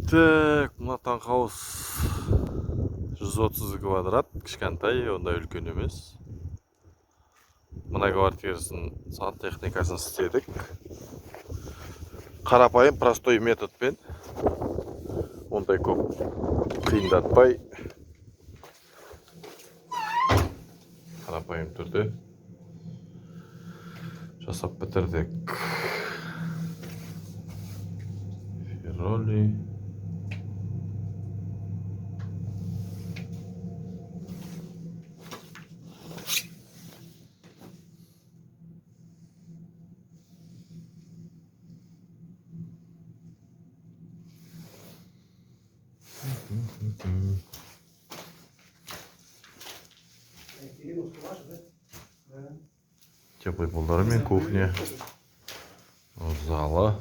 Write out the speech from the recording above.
Так, мына таунхаус 130 квадрат, кішкентай, ондай үлкен емес. Мына квартирасын сантехникасын істедік. Қарапайым простой методпен, ондай көп қиындатпай, қарапайым түрде жасап бітірдік. Ферроли. Теплый полдары мен кухня. Залы.